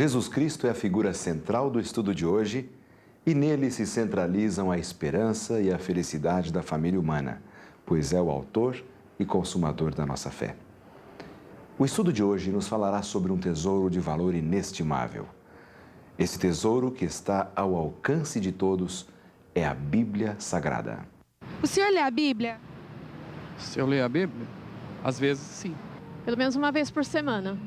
Jesus Cristo é a figura central do estudo de hoje e nele se centralizam a esperança e a felicidade da família humana, pois é o autor e consumador da nossa fé. O estudo de hoje nos falará sobre um tesouro de valor inestimável. Esse tesouro que está ao alcance de todos é a Bíblia Sagrada. O senhor lê a Bíblia? Se eu ler a Bíblia? Às vezes, sim. Pelo menos uma vez por semana.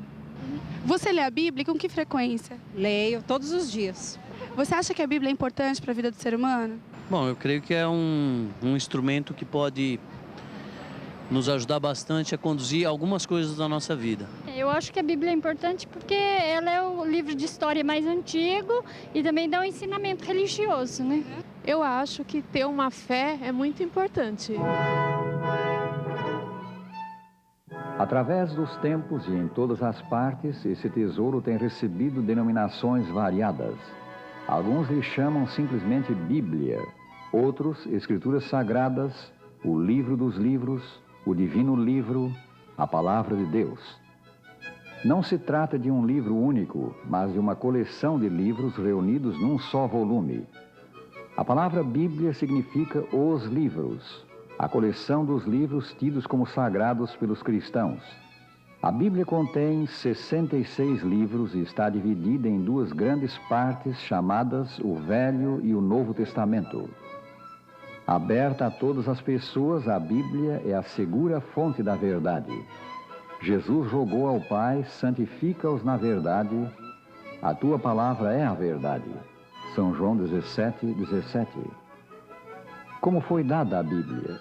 Você lê a Bíblia com que frequência? Leio todos os dias. Você acha que a Bíblia é importante para a vida do ser humano? Bom, eu creio que é um instrumento que pode nos ajudar bastante a conduzir algumas coisas da nossa vida. Eu acho que a Bíblia é importante porque ela é o livro de história mais antigo e também dá um ensinamento religioso, né? Eu acho que ter uma fé é muito importante. Através dos tempos e em todas as partes, esse tesouro tem recebido denominações variadas. Alguns lhe chamam simplesmente Bíblia, outros Escrituras Sagradas, o livro dos livros, o divino livro, a palavra de Deus. Não se trata de um livro único, mas de uma coleção de livros reunidos num só volume. A palavra Bíblia significa os livros, a coleção dos livros tidos como sagrados pelos cristãos. A Bíblia contém 66 livros e está dividida em duas grandes partes chamadas o Velho e o Novo Testamento. Aberta a todas as pessoas, a Bíblia é a segura fonte da verdade. Jesus rogou ao Pai: santifica-os na verdade, a tua palavra é a verdade. São João 17:17. Como foi dada a Bíblia?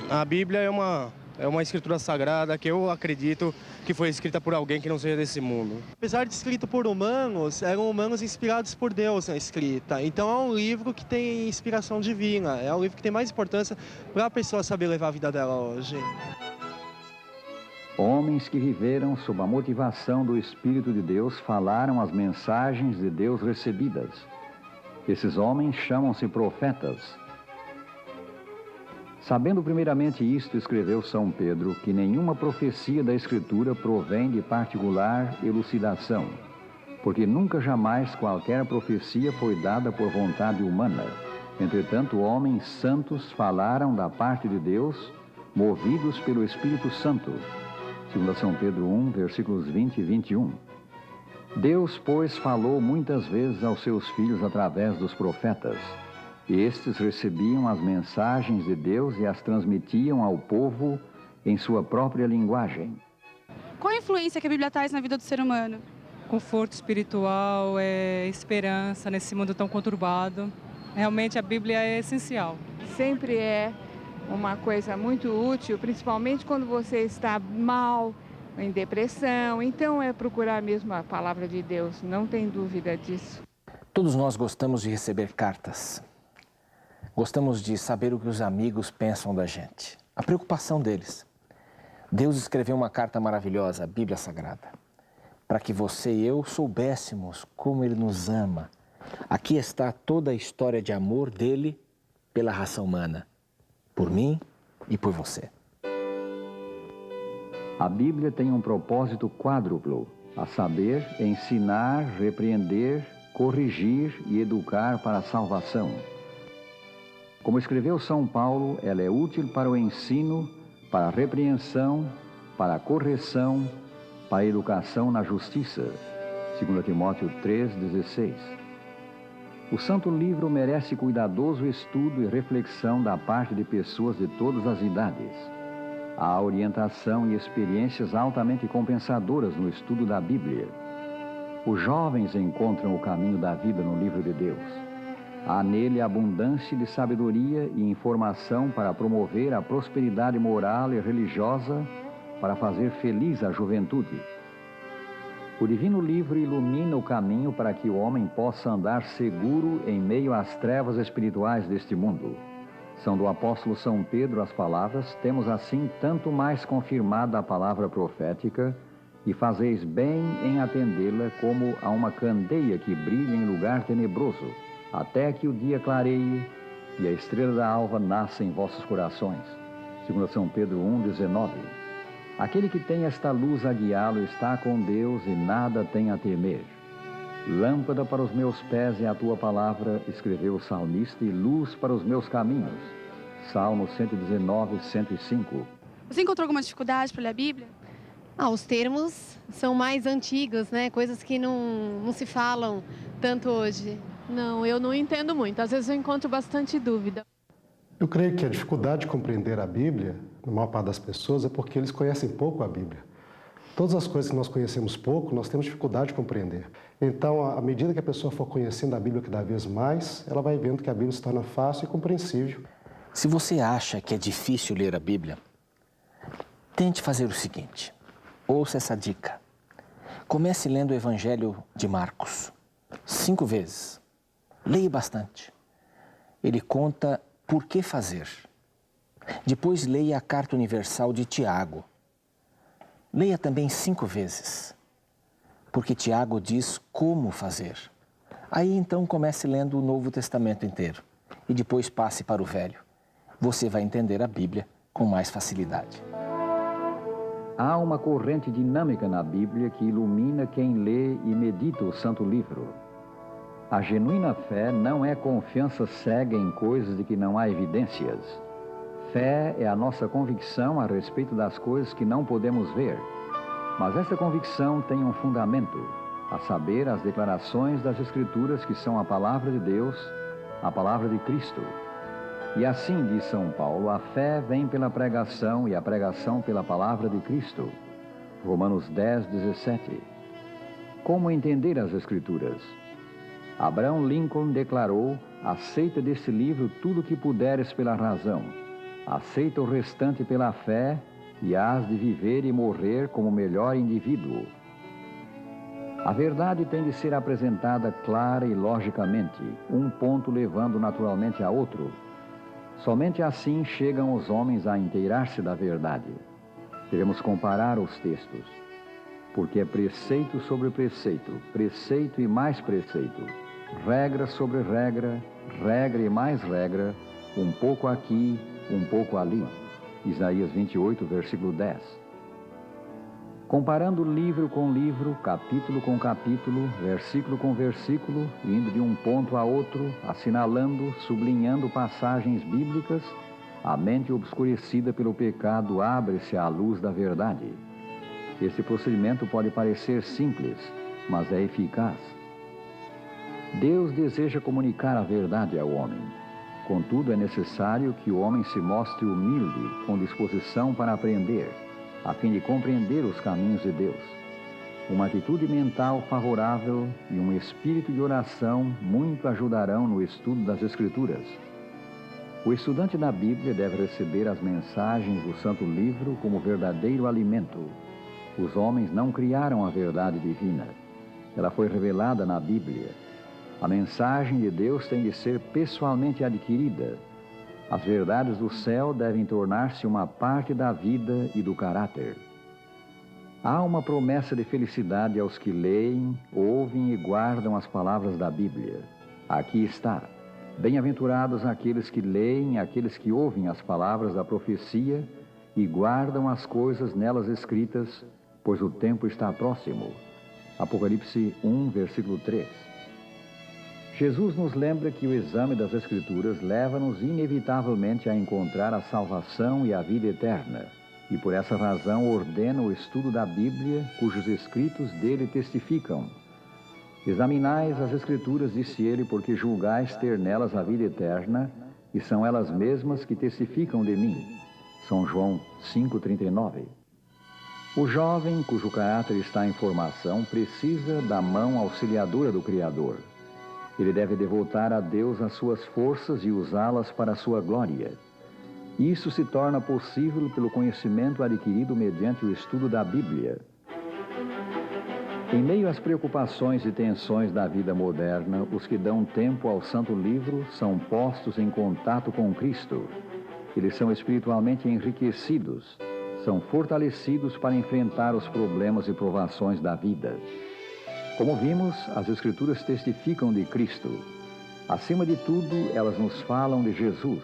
A Bíblia é uma escritura sagrada que eu acredito que foi escrita por alguém que não seja desse mundo. Apesar de escrito por humanos, eram humanos inspirados por Deus na escrita. Então é um livro que tem inspiração divina, é um livro que tem mais importância para a pessoa saber levar a vida dela hoje. Homens que viveram sob a motivação do Espírito de Deus falaram as mensagens de Deus recebidas. Esses homens chamam-se profetas. Sabendo primeiramente isto, escreveu São Pedro que nenhuma profecia da Escritura provém de particular elucidação, porque nunca jamais qualquer profecia foi dada por vontade humana. Entretanto, homens santos falaram da parte de Deus, movidos pelo Espírito Santo. 2 São Pedro 1, versículos 20 e 21. Deus, pois, falou muitas vezes aos seus filhos através dos profetas. Estes recebiam as mensagens de Deus e as transmitiam ao povo em sua própria linguagem. Qual a influência que a Bíblia traz na vida do ser humano? Conforto espiritual, esperança nesse mundo tão conturbado. Realmente a Bíblia é essencial. Sempre é uma coisa muito útil, principalmente quando você está mal, em depressão. Então é procurar mesmo a palavra de Deus, não tem dúvida disso. Todos nós gostamos de receber cartas. Gostamos de saber o que os amigos pensam da gente, a preocupação deles. Deus escreveu uma carta maravilhosa, a Bíblia Sagrada, para que você e eu soubéssemos como Ele nos ama. Aqui está toda a história de amor dele pela raça humana, por mim e por você. A Bíblia tem um propósito quádruplo, a saber, ensinar, repreender, corrigir e educar para a salvação. Como escreveu São Paulo, ela é útil para o ensino, para a repreensão, para a correção, para a educação na justiça. 2 Timóteo 3,16. O Santo Livro merece cuidadoso estudo e reflexão da parte de pessoas de todas as idades. Há orientação e experiências altamente compensadoras no estudo da Bíblia. Os jovens encontram o caminho da vida no livro de Deus. Há nele abundância de sabedoria e informação para promover a prosperidade moral e religiosa, para fazer feliz a juventude. O Divino Livro ilumina o caminho para que o homem possa andar seguro em meio às trevas espirituais deste mundo. São do apóstolo São Pedro as palavras: temos assim tanto mais confirmada a palavra profética, e fazeis bem em atendê-la como a uma candeia que brilha em lugar tenebroso, até que o dia clareie e a estrela da alva nasça em vossos corações. 2 São Pedro 1,19. Aquele que tem esta luz a guiá-lo está com Deus e nada tem a temer. Lâmpada para os meus pés é a tua palavra, escreveu o salmista, e luz para os meus caminhos. Salmo 119, 105. Você encontrou alguma dificuldade para ler a Bíblia? Os termos são mais antigos, né? Coisas que não se falam tanto hoje. Não, eu não entendo muito. Às vezes eu encontro bastante dúvida. Eu creio que a dificuldade de compreender a Bíblia, na maior parte das pessoas, é porque eles conhecem pouco a Bíblia. Todas as coisas que nós conhecemos pouco, nós temos dificuldade de compreender. Então, à medida que a pessoa for conhecendo a Bíblia cada vez mais, ela vai vendo que a Bíblia se torna fácil e compreensível. Se você acha que é difícil ler a Bíblia, tente fazer o seguinte. Ouça essa dica. Comece lendo o Evangelho de Marcos 5 vezes. Leia bastante. Ele conta por que fazer. Depois leia a Carta Universal de Tiago. Leia também 5 vezes, porque Tiago diz como fazer. Aí então comece lendo o Novo Testamento inteiro e depois passe para o Velho. Você vai entender a Bíblia com mais facilidade. Há uma corrente dinâmica na Bíblia que ilumina quem lê e medita o Santo Livro. A genuína fé não é confiança cega em coisas de que não há evidências. Fé é a nossa convicção a respeito das coisas que não podemos ver. Mas essa convicção tem um fundamento, a saber, as declarações das Escrituras que são a palavra de Deus, a palavra de Cristo. E assim diz São Paulo, a fé vem pela pregação e a pregação pela palavra de Cristo. Romanos 10, 17. Como entender as Escrituras? Abraham Lincoln declarou, aceita desse livro tudo o que puderes pela razão. Aceita o restante pela fé e hás de viver e morrer como o melhor indivíduo. A verdade tem de ser apresentada clara e logicamente, um ponto levando naturalmente a outro. Somente assim chegam os homens a inteirar-se da verdade. Devemos comparar os textos, porque é preceito sobre preceito, preceito e mais preceito, regra sobre regra, regra e mais regra, um pouco aqui, um pouco ali. Isaías 28, versículo 10. Comparando livro com livro, capítulo com capítulo, versículo com versículo, indo de um ponto a outro, assinalando, sublinhando passagens bíblicas, a mente obscurecida pelo pecado abre-se à luz da verdade. Esse procedimento pode parecer simples, mas é eficaz. Deus deseja comunicar a verdade ao homem. Contudo, é necessário que o homem se mostre humilde, com disposição para aprender, a fim de compreender os caminhos de Deus. Uma atitude mental favorável e um espírito de oração muito ajudarão no estudo das Escrituras. O estudante da Bíblia deve receber as mensagens do Santo Livro como verdadeiro alimento. Os homens não criaram a verdade divina. Ela foi revelada na Bíblia. A mensagem de Deus tem de ser pessoalmente adquirida. As verdades do céu devem tornar-se uma parte da vida e do caráter. Há uma promessa de felicidade aos que leem, ouvem e guardam as palavras da Bíblia. Aqui está. Bem-aventurados aqueles que leem, aqueles que ouvem as palavras da profecia e guardam as coisas nelas escritas, pois o tempo está próximo. Apocalipse 1, versículo 3. Jesus nos lembra que o exame das Escrituras leva-nos inevitavelmente a encontrar a salvação e a vida eterna, e por essa razão ordena o estudo da Bíblia, cujos escritos dele testificam. Examinais as Escrituras, disse ele, porque julgais ter nelas a vida eterna, e são elas mesmas que testificam de mim. São João 5,39. O jovem, cujo caráter está em formação, precisa da mão auxiliadora do Criador. Ele deve devotar a Deus as suas forças e usá-las para a sua glória. Isso se torna possível pelo conhecimento adquirido mediante o estudo da Bíblia. Em meio às preocupações e tensões da vida moderna, os que dão tempo ao Santo Livro são postos em contato com Cristo. Eles são espiritualmente enriquecidos, são fortalecidos para enfrentar os problemas e provações da vida. Como vimos, as Escrituras testificam de Cristo. Acima de tudo, elas nos falam de Jesus.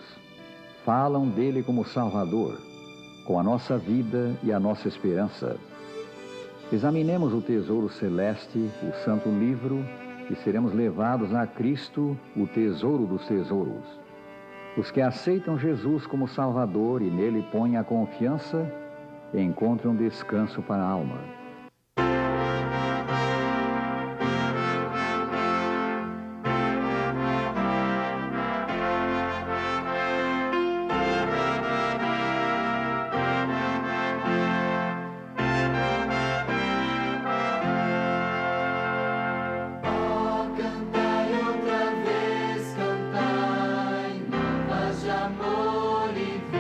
Falam dele como Salvador, com a nossa vida e a nossa esperança. Examinemos o tesouro celeste, o Santo Livro, e seremos levados a Cristo, o tesouro dos tesouros. Os que aceitam Jesus como Salvador e nele põem a confiança, encontram descanso para a alma. Cantai outra vez, cantai, novas de amor e